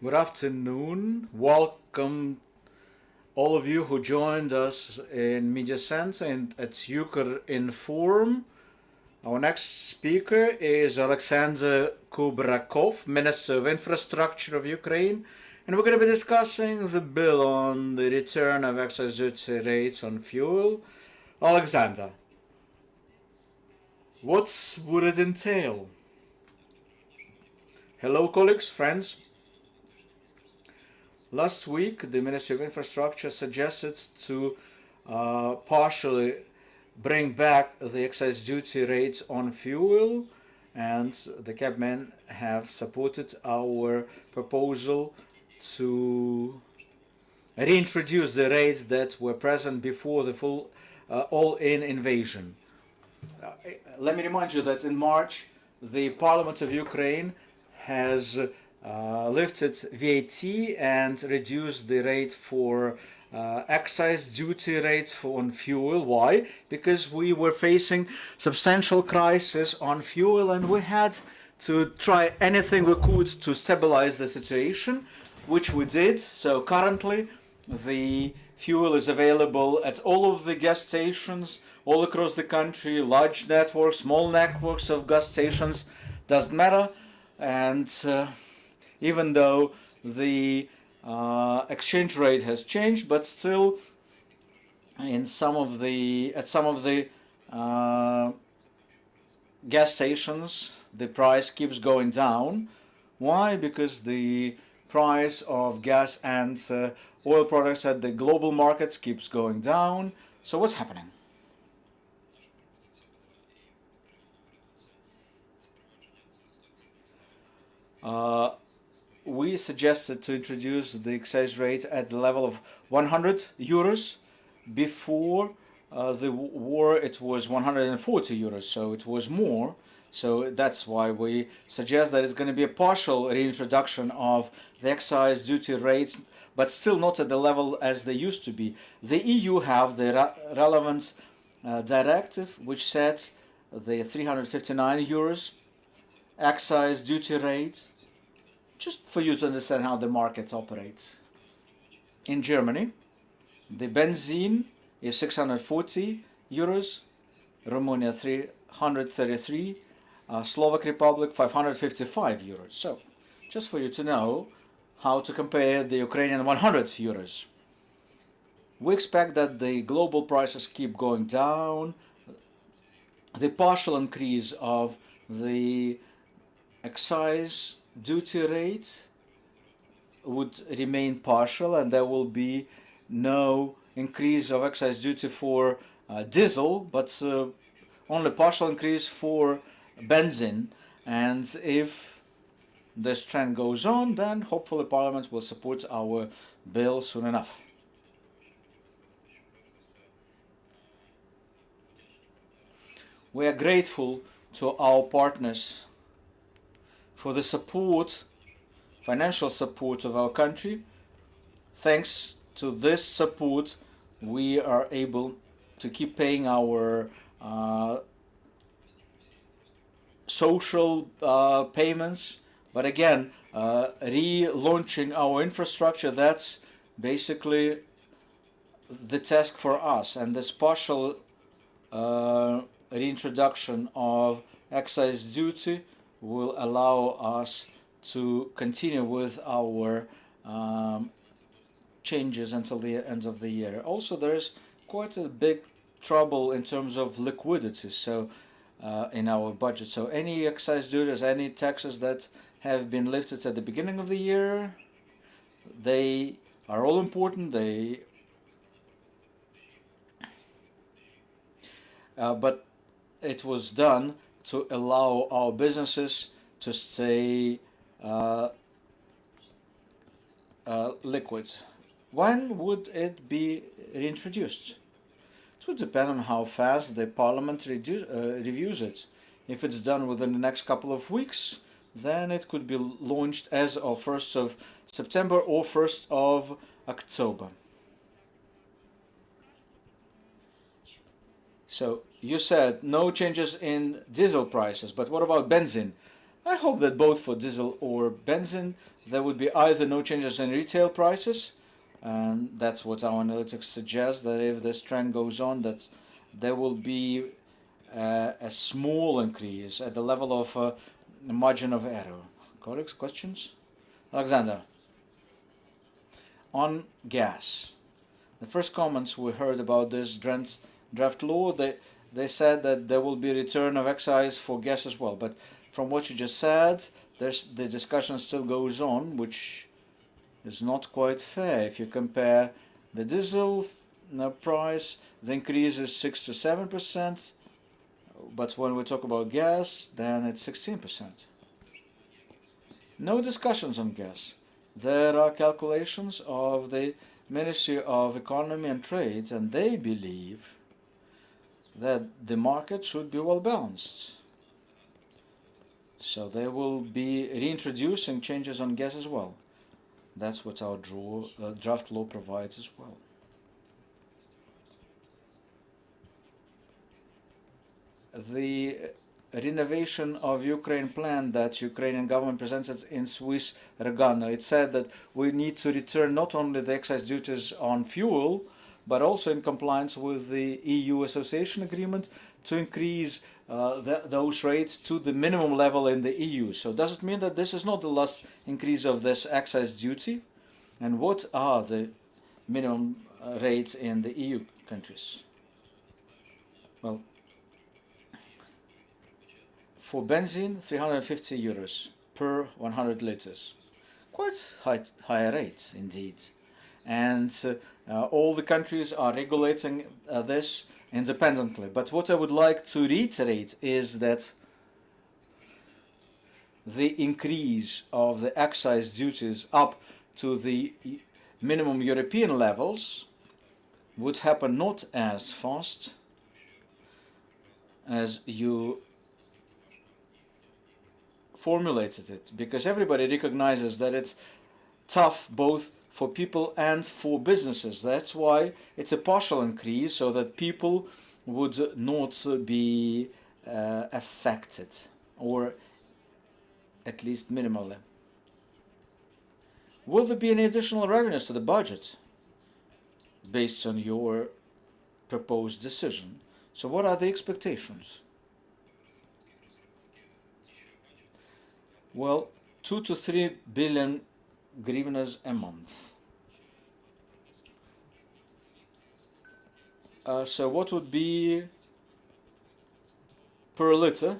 Good afternoon. Welcome all of you who joined us in Media Center and at Ukrinform. Our next speaker is Oleksandr Kubrakov, Minister of Infrastructure of Ukraine, and we're going to be discussing the bill on the return of excise duty rates on fuel. Oleksandr, what would it entail? Hello, colleagues, friends. Last week, the Ministry of Infrastructure suggested to partially bring back the excise duty rates on fuel, and the cabmen have supported our proposal to reintroduce the rates that were present before the full all-in invasion. Let me remind you that in March, the Parliament of Ukraine has lifted VAT and reduced the rate for excise duty rates on fuel. Why? Because we were facing substantial crisis on fuel and we had to try anything we could to stabilize the situation, which we did. So currently the fuel is available at all of the gas stations all across the country, large networks, small networks of gas stations, doesn't matter. And even though the exchange rate has changed, but still at some of the gas stations the price keeps going down. Why? Because the price of gas and oil products at the global markets keeps going down. So what's happening? We suggested to introduce the excise rate at the level of 100 euros. Before the war it was 140 euros, so it was more. So that's why we suggest that it's going to be a partial reintroduction of the excise duty rates, but still not at the level as they used to be. The EU have the relevant directive which sets the 359 euros excise duty rate. Just for you to understand how the market operates. In Germany, the benzene is 640 euros, Romania 333, Slovak Republic 555 euros. So, just for you to know how to compare the Ukrainian 100 euros. We expect that the global prices keep going down. The partial increase of the excise duty rate would remain partial, and there will be no increase of excise duty for diesel, but only partial increase for benzene. And if this trend goes on, then hopefully Parliament will support our bill soon enough. We are grateful to our partners for the support, financial support of our country. Thanks to this support, we are able to keep paying our social payments. But again, relaunching our infrastructure, that's basically the task for us. And this partial reintroduction of excise duty will allow us to continue with our changes until the end of the year. Also, there is quite a big trouble in terms of liquidity, so in our budget. So any excise duties, any taxes that have been lifted at the beginning of the year, they are all important. But it was done to allow our businesses to stay liquid. When would it be reintroduced? It would depend on how fast the Parliament reviews it. If it's done within the next couple of weeks, then it could be launched as of 1st of September or 1st of October. So you said no changes in diesel prices, but what about benzene? I hope that both for diesel or benzene, there would be either no changes in retail prices, and that's what our analytics suggests, that if this trend goes on, that there will be a small increase at the level of margin of error. Colleagues, questions? Alexander, on gas. The first comments we heard about this draft law, they said that there will be a return of excise for gas as well. But from what you just said, the discussion still goes on, which is not quite fair. If you compare the diesel price, the increase is 6 to 7%, but when we talk about gas, then it's 16%. No discussions on gas. There are calculations of the Ministry of Economy and Trade, and they believe that the market should be well balanced. So they will be reintroducing changes on gas as well. That's what our draft law provides as well. The renovation of Ukraine plan that Ukrainian government presented in Swiss Regano, it said that we need to return not only the excise duties on fuel, but also in compliance with the EU association agreement to increase those rates to the minimum level in the EU. So does it mean that this is not the last increase of this excise duty? And what are the minimum rates in the EU countries? Well, for benzene, 350 euros per 100 liters. Quite high rates indeed. And all the countries are regulating this independently. But what I would like to reiterate is that the increase of the excise duties up to the minimum European levels would happen not as fast as you formulated it, because everybody recognizes that it's tough both for people and for businesses. That's why it's a partial increase, so that people would not be affected, or at least minimally. Will there be any additional revenues to the budget based on your proposed decision? So what are the expectations? Well, 2 to 3 billion hryvnias a month. So what would be per liter?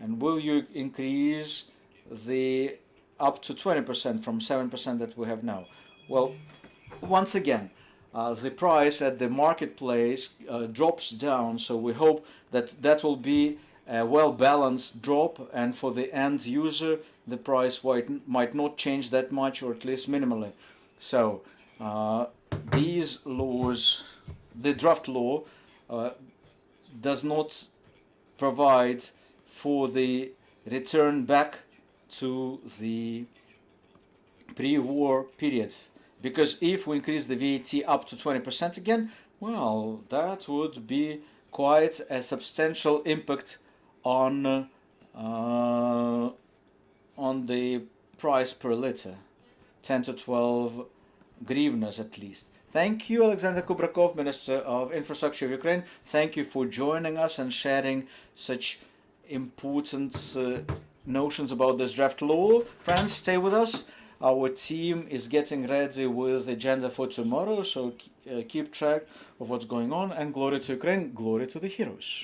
And will you increase the up to 20% from 7% that we have now? Well, once again, the price at the marketplace drops down, so we hope that that will be a well-balanced drop, and for the end user the price might not change that much, or at least minimally. So these laws, the draft law does not provide for the return back to the pre-war period, because if we increase the VAT up to 20% again, well, that would be quite a substantial impact on the price per liter, 10 to 12 hryvnias at least. Thank you, Oleksandr Kubrakov, Minister of Infrastructure of Ukraine. Thank you for joining us and sharing such important notions about this draft law. Friends, stay with us. Our team is getting ready with the agenda for tomorrow, so keep track of what's going on. And glory to Ukraine, glory to the heroes.